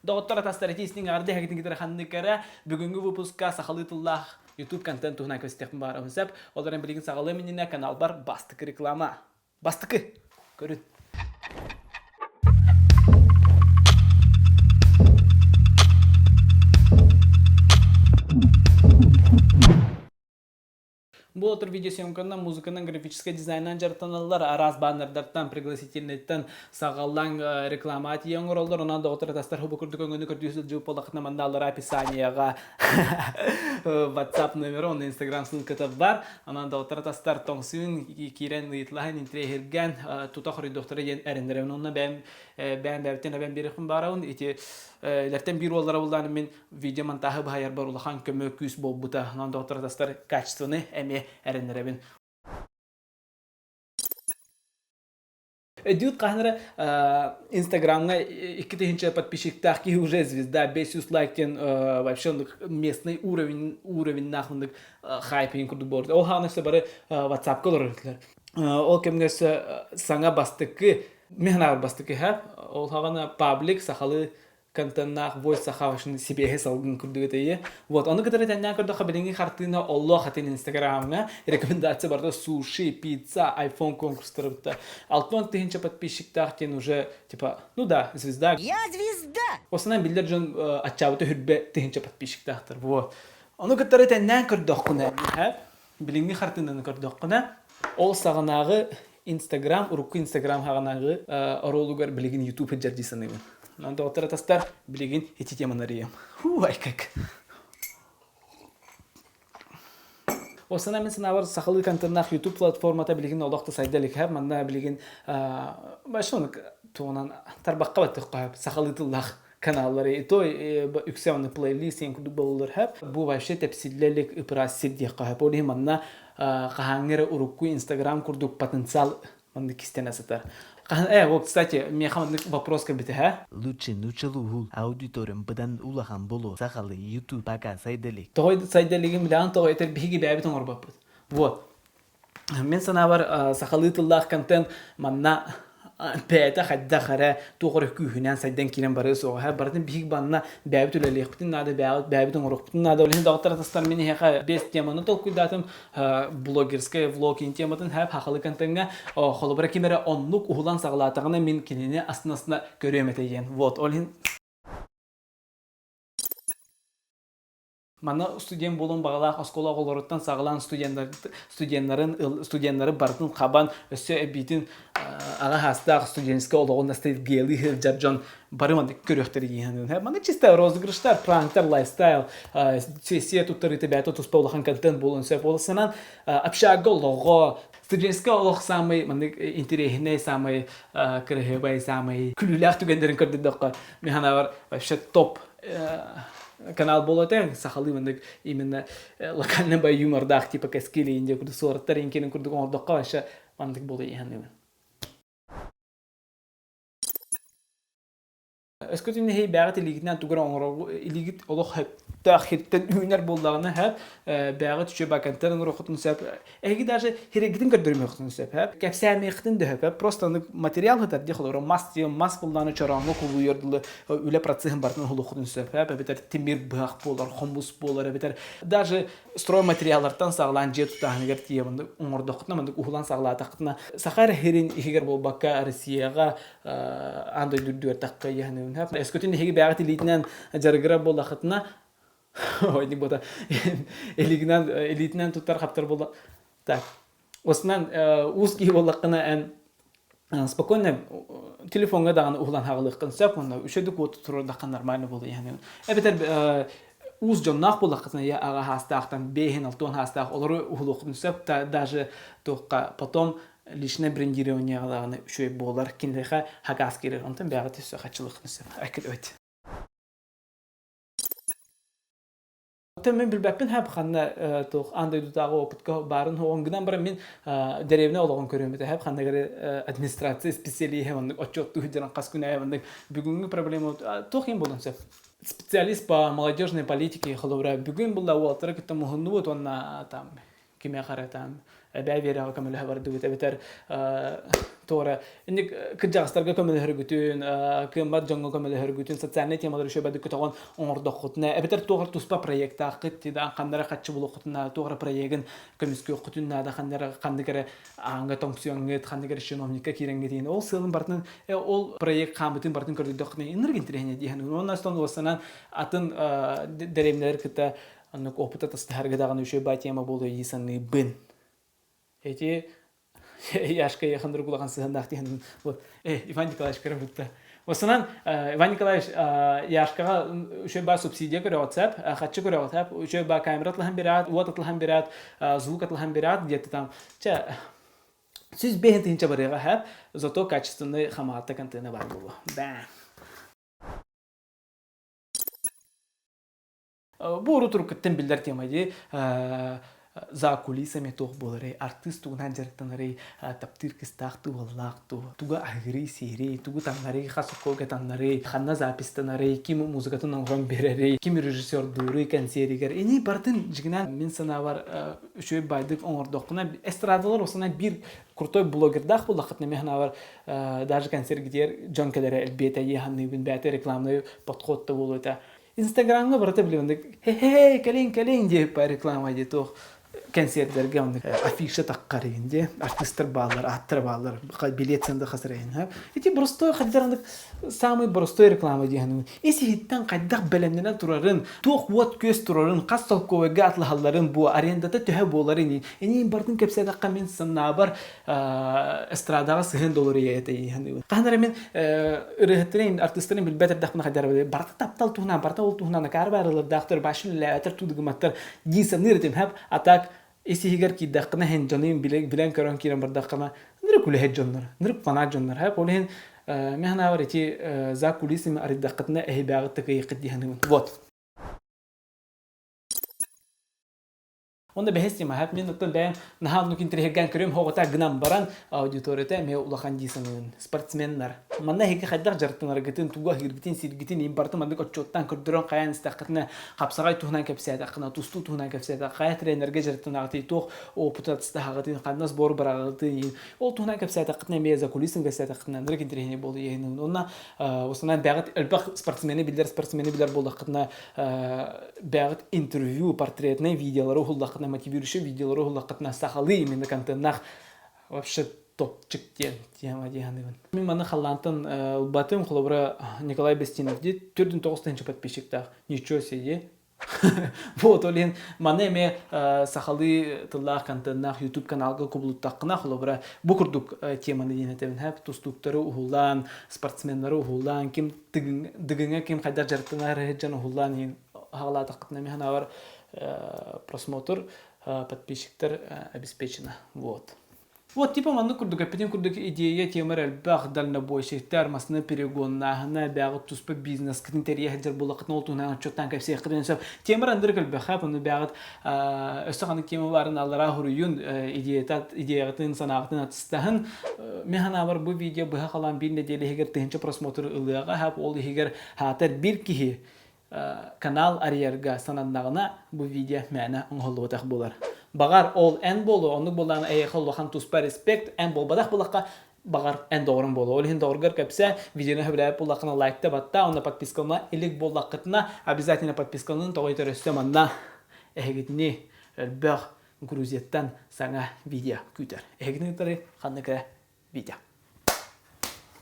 Доғыттар атастаратисінің арды әкетін кетері қанны кәрі бүгінгі выпуска сақалытыллах YouTube контент туғына көстекпін бар өңсеп. Оларын білген сағалы меніне канал бар бастықы реклама. Бастықы! Көрін. Бұл отыр видеосъемканы музыканың графический дизайнынан жарттаналар, араз баннердартан, пригласительнеттен сағалдан реклама атияң оралдар. Онан да отыр атастар хубы күрдік өңгіні күрдісіл жауып болақытына мандалар описанияға WhatsApp номері, онда Instagram ссылкаты бар. Онан да отыр атастар тоңсуын керен ұйытлағын интрегерген тұта құры доқтыры ен әріндерін. Онна бәйін беріқін барауын. Ләртен бір олар болданы мен видео монтажы байыр бар улахан көмө күс бол бута. Онан да отыр атастар качествоны әме әріндерін. Дют қаныры Инстаграмға 2-тінші подписчиктах ки уже звезда 500 лайктен вообще местный уровень нахмындық хайпын күрді борды. Ол ханысы бары WhatsApp колор өтілер. Ол кемгесі саңа бастықы, мен ағыр бастықы әп, ол хағана паблик сақалы контентнақ voice сақавышын себеге салғын күрдігі тейі. Вот, оны кітірі тәннен күрді қабіліңі қартығына олы қатын Инстаграмға рекомендация барды суши, пицца, iPhone конкурстары бұтта. 6-тінші подписчиктақ кен уже, типа, ну да, звезда. Я звезда! Осынан білдер жон атчабыты хүрбе тіхінші подписчиктақтыр. Вот. Оны кітірі тәннен күрді оқына. Біліңі қартығынан күрді оқына. Ол сағынағы Instagram, ұрыққы Instagram хағынағы оролуғар білігін YouTube жардисанығын. Нанда отыр атастар білеген еті теманарыйым. Айкак. Осына мен сынавар сақалы контентнақ YouTube платформата білеген олақты сайдалік әп. Манда білеген башоны туғынан тарбаққа баттық қойып. Сақалы тыллақ каналлары. Той үксеуіні плейлист ең күрді болылыр әп. Бұл вообще тәпсіллелік үпірас сирдек қойып. Олей манна қағаңыры ұрыққы Instagram күрдік потенциал манды кистен әсітар. Вот, кстати, мне хамадный вопрос как бы Лучше нучалу аудиториям бадан улахан болу сахалы YouTube пока сайдалик. Той сайдалигим билан той это биги бәбитон орбап. Вот. Мен санавар сахалы тыллах контент манна бәйті қадда қара тоғыры күйінен сайдан келен бары соға. Бардың бейік банына бәйбіт өлелек бұтын нады, бәйбітін ұрық бұтын нады. Олеген дағыттар атастар мені хеқа 5 теманы тол күйдатым блогерская влогин тематын хәп хақылы контентға қолыбыра кемері онлық ұғылан сағылатығына мен кенені астын-астына көрем етейген. Вот, олеген Мана студент болын бағалақ оскола оларыттан сағылан студенттары бардың қабан өсі әбейтін аға хастақ студентскі олығын настайд гелі жарджон барыманды көріқтері егенін. Мана чисто розыгрыштар, пранктар, лайфстайл, сессия тұттары бәті тұспа олаған контент болын сөп. Олысынан общага олығы, студентскі олық самый, интерегіне самый, кірігебай самый, күліләқ түгендерін көрді доққа. Механа бар вообще топ канал болатын сахалы мындык именно локальный бай юмордах типа каскили инде курды сорттар инкенин курдук ордокка баша мандык болду яны. Эскотимне хей бәгат илигитнән тугра оңроо илигит олох хәтта хиттен үйнәр булдагына һәп бәгат төче бакантын рухтын сәп әги даже хирегитин көрдөрмөй хутын сәп һәп кәпсәме хитин дә һәп просто материал хәтта дихлор мас булданы чараңгы кулу йөрдүле үле процессын бартын хулухтын сәп һәп бетер тимир бак булар хомбус булар бетер даже строй материаллардан саглан жет тахнигер тиемнде оңрдокна мындык ухлан саглатакна сахар херин игер болбакка Россияга андай дүрдүр такка яны Эскотин хеги бәгат илитнен жаргыра болақытына ойдик бота илитнен туттар хаптар болда. Так. Осынан узки болақына ән спокойно телефонга даган углан хагылыккын сәп онда үшөдүк от турur дакан нормально болду яны. Бетер уз жоннак болақытына я ага хастактан бехин алтон хастак олору углукын сәп даже тоққа потом личное брендирование алаганы үшөй болар киндеха хагас керек онтан бягат өсө хачылыкны сеп акыл өт. Мен билбеппин хап ханна тох андай дутагы опытка барын оңгынан бара мен деревнеологон көрөмөт хап ханна гере администрация специалии хем отчетту хидеран каскуна хем бүгүнгү проблема тох им болон сеп специалист по молодежной политике халовра бүгүн булда уалтыры китте мухунну вот онна там кимия каратам бәвера камел хабар дубет бетер Тора инник кыжагыстарга көмөлө хөргүтүн, кымбат жоңго көмөлө хөргүтүн социальный темалар үчө бадык тогон оңордокутна. Эбетер тогор туспа проекта акыт да кандара катчы булукутна, тогор проектин көмүскө окутунна да кандара кандыгere анга тоңсуңгет, кандыгere чиновникка киренгетин. Ол сылын бартын ол проект камытын бартын көрдүдөкне энергия интерене диген. Ондан соң осынан атын деремнер кыта аннык опыта тастарга дагы үчө ба тема болду ийсаны бын. Эти яшка яхандыр кулаган сыгандак деген вот Иван Николаевич Карабутта. Осынан Иван Николаевич яшкага үчө ба субсидия көрөп атсап, хатчы көрөп атсап, үчө ба камера атлахан берат, вот атлахан берат, звук атлахан берат, где-то там. Сүз бehen тинче барыга хап, зато качественный хаматта контент бар болу. Ба. Бу урутур кеттен билдер темайды за кулисами тох болары, артист тугунан жарыктанары, таптыр кыстакту валлакту, туга агри сири, тугу таннары, хасукога таннары, ханна запистанары, ким музыкатын оңрон берери, ким режиссер дуры, консеригер. Эни бартын жигинан мен санавар үчө байдык оңордокуна эстрадалар осына бир крутой блогердах булакытны мен авар даже концерт гидер жонкелере элбете яханны бин бете рекламный подходта болута. Инстаграмга барата билендик. Хе-хе, келин деп реклама дейт. Концерттерге афиша таккарынде артисттер баалар, аттар баалар, билетсенде хасырайын. Эти простой хаддарындык самый простой реклама деген. Эси хиттен кайдак белемнен турарын, тох вот көз турарын, касталковга атлахалларын бу арендада төһө боларын. Эни бардын кепседакка мен санабар эстрадага $100 ете. Кандара мен ырыхтырын артисттерин билбетер дакмына хаддар барта таптал туһна, барта ол туһна карбарылар дактыр башын латыр тудугматтар дисанырдым хап атак Эси хигер ки дакына хен жанын билен көрөн кирен бар дакына ныр күле хеджоннор ныр пана жоннор хап олен мен авар эти за кулисами ари дакытна эхбагы такы кыддиһанын вот Онда бехестима хап мен оттан бәм нахал нукин трехган көрөм хогота гнам баран аудиторията ме улахан дисанын спортсменнар манна хеге хаддар жартынар гытын туга хиргитин сиргитин импарты мандык очоттан көрдөрөн каян стакытна капсагай тухнан кепсәдә кына тусту тухнан кепсәдә кая тренерге жартынар ти тох опытатста хагатын кандас бор барагыты ол тухнан кепсәдә кытна меза кулисын кепсәдә кытна ныргин трехне болду ягын онна осынан бәгыт элбак спортсмени билер болду кытна бәгыт интервью портретный видеолары хуллакына мотивирующие видеолары хуллакытна сахалы именно контентнах вообще топчик тема дегенмен. Мен маны халлантын батым хлобра Николай Бестинов дит 4-9 подписчиктар. Ничего себе. Вот олен маны ме сахалы тыллах контентнах YouTube каналга кублуттакына хлобра бу курдук теманы денетебин хап тустуктары ухулан, спортсменнары ухулан, ким дыгыңа ким кайдар жартынары жана ухулан халатакытна мен авар просмотр подписчиктер обеспечено. Вот. Вот типа манны курдук аппетин курдук идея темар албах дальна бойшектер масны перегоннахна бягыт туспа бизнес критерия хаджар булакытны олтуна чоттан кепсе кырынсап темар андыркал бахап аны бягыт өсөганы кеме барын аллара хуруюн идеятын санагытын атыстахын механа бар бу видео быха калан бир неделе хегер тынчы просмотр ылыга хап ол хегер хатар бир кихи канал арьерга санандагына бу видео мәна оңголуутак болар. Багар ол эн болу, онук болдан эйхоллохан туспа респект, эн болбадак болакка багар эн доорун болу. Ол хин дооргар кепсе видеоны хөбүләп булакына лайкта батта, онда подпискална илик боллакытына обязательно подпискалнын тогойтор өстөманна эхегитни бах Грузияттан саңа видео күтер. Эхегитни тары ханныкы видео.